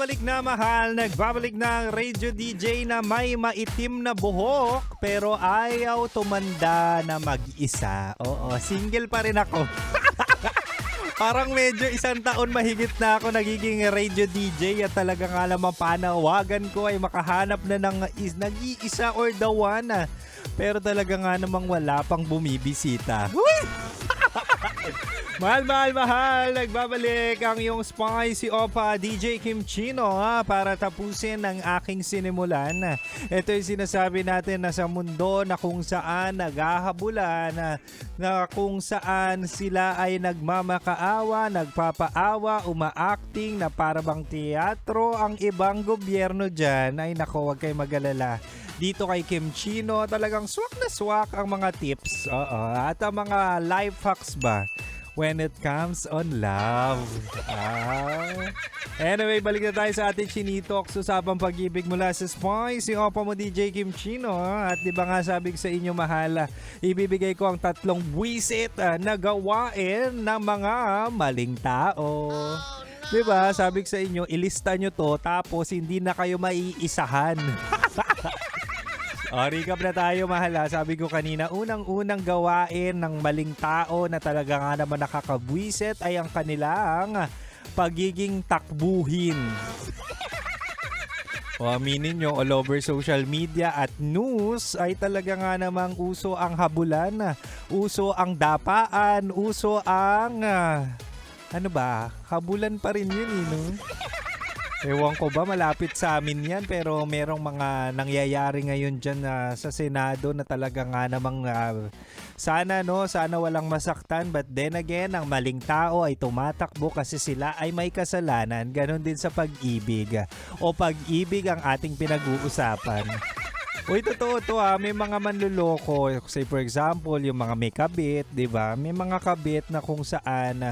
nagbabalik na mahal, nagbabalik na ang radio DJ na may maitim na buhok pero ayaw tumanda na mag-isa. Oo, single pa rin ako. Parang medyo isang taon mahigit na ako nagiging radio DJ at talaga nga naman panawagan ko ay makahanap na ng nag-iisa or the one. Pero talaga nga namang wala pang bumibisita. Mahal, nagbabalik ang iyong spicy opa DJ Kim Chino para tapusin ang aking sinimulan. Ito yung sinasabi natin na sa mundo na kung saan naghahabulan, na kung saan sila ay nagmamakaawa, nagpapaawa, umaacting na parabang teatro ang ibang gobyerno dyan. Ay nako, wag kayo mag-alala. Dito kay Kim Chino, talagang swak na swak ang mga tips. At ang mga life hacks ba when it comes on love. Anyway, balik na tayo sa ating Chinitok. Usapang pag-ibig mula sa Spicy Opa mo DJ Kim Chino. At di ba nga sabi ko sa inyo mahal, ibibigay ko ang 3 buwisit na gawain ng mga maling tao. Di ba? Sabi ko sa inyo, ilista nyo to tapos hindi na kayo maiisahan. Recap na tayo mahal. Sabi ko kanina, unang-unang gawain ng maling tao na talaga nga naman nakakabwisit ay ang kanilang pagiging takbuhin. O aminin nyo, all over social media at news ay talaga nga namang uso ang habulan, uso ang dapaan, uso ang habulan pa rin yun no? Ewan ko ba, malapit sa amin yan pero merong mga nangyayari ngayon dyan sa Senado na talaga nga namang sana walang masaktan, but then again, ang maling tao ay tumatakbo kasi sila ay may kasalanan. Ganon din sa pag-ibig o pag-ibig ang ating pinag-uusapan. Uy, totoo to may mga manluloko. Say for example, yung mga may kabit, di ba? May mga kabit na kung saan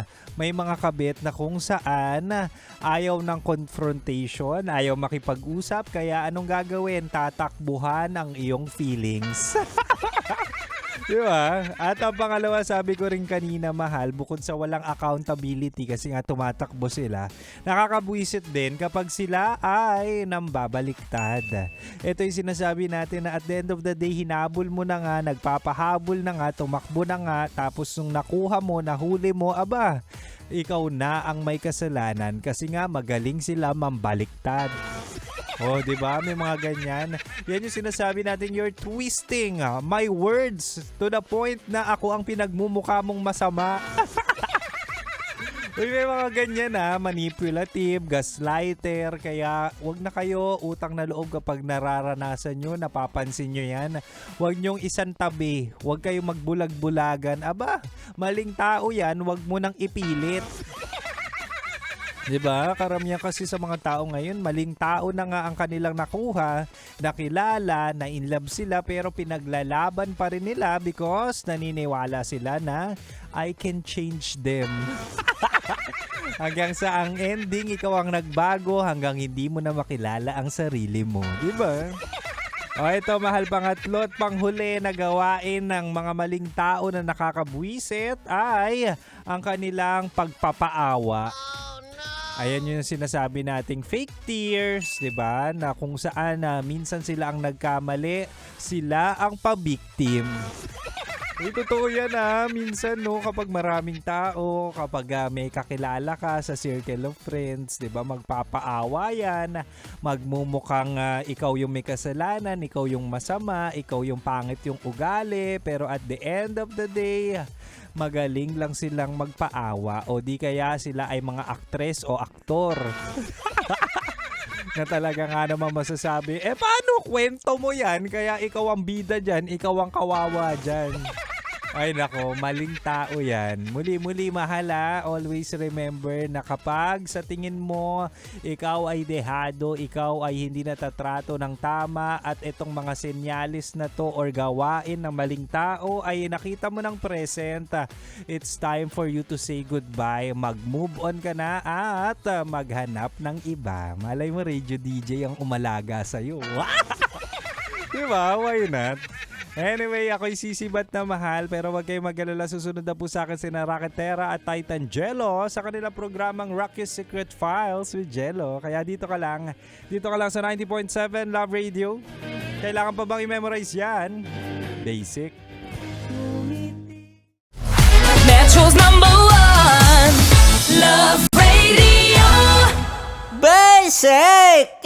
ayaw ng confrontation, ayaw makipag-usap, kaya anong gagawin? Tatakbuhan ang iyong feelings. Di ba? At ang pangalawa, sabi ko rin kanina mahal, bukod sa walang accountability kasi nga tumatakbo sila, nakakabwisit din kapag sila ay nambabaliktad. Ito yung sinasabi natin na at the end of the day, hinabol mo na nga, nagpapahabol na nga, tumakbo na nga, tapos nung nakuha mo, nahuli mo, ikaw na ang may kasalanan kasi nga magaling sila mambaliktad. Di ba? May mga ganyan. Yan yung sinasabi natin, you're twisting my words to the point na ako ang pinagmumukha mong masama. May mga ganyan manipulative, gaslighter, kaya wag na kayo utang na loob kapag nararanasan nyo, napapansin nyo yan. Wag nyong isang tabi, wag kayong magbulag-bulagan. Maling tao yan, wag mo nang ipilit. Diba? Karamihan kasi sa mga tao ngayon, maling tao na nga ang kanilang nakuha, nakilala, na-inlove sila pero pinaglalaban pa rin nila because naniniwala sila na I can change them. Hanggang sa ang ending, ikaw ang nagbago hanggang hindi mo na makilala ang sarili mo. Diba? Ito mahal, pangatlo at panghuli na gawain ng mga maling tao na nakakabwisit ay ang kanilang pagpapaawa. Ayan yung sinasabi nating fake tears, 'di ba? Na kung saan minsan sila ang nagkamali, sila ang pabiktim. Totoo yan minsan kapag maraming tao, kapag may kakilala ka sa circle of friends, 'di ba? Magpapaawa yan, magmumukhang ikaw yung may kasalanan, ikaw yung masama, ikaw yung pangit yung ugali, pero at the end of the day, magaling lang silang magpaawa o di kaya sila ay mga aktres o aktor. Na talaga nga naman masasabi, paano kwento mo yan? Kaya ikaw ang bida dyan, ikaw ang kawawa dyan. Ay nako, maling tao yan. Muli mahal always remember na kapag sa tingin mo ikaw ay dehado, ikaw ay hindi natatrato ng tama at itong mga senyalis na to or gawain ng maling tao ay nakita mo ng present, it's time for you to say goodbye, mag-move on ka na at maghanap ng iba. Malay mo radio DJ ang umalaga sa'yo. Diba? Why not? Anyway, ako'y sisibat na mahal pero wag kayong mag-alala, susunod na po sa akin sina Raketera at Titan Jello sa kanilang programang Rocky's Secret Files with Jello. Kaya dito ka lang sa 90.7 Love Radio. Kailangan pa bang i-memorize yan? Basic. Metro's #1 Love Radio. Basic!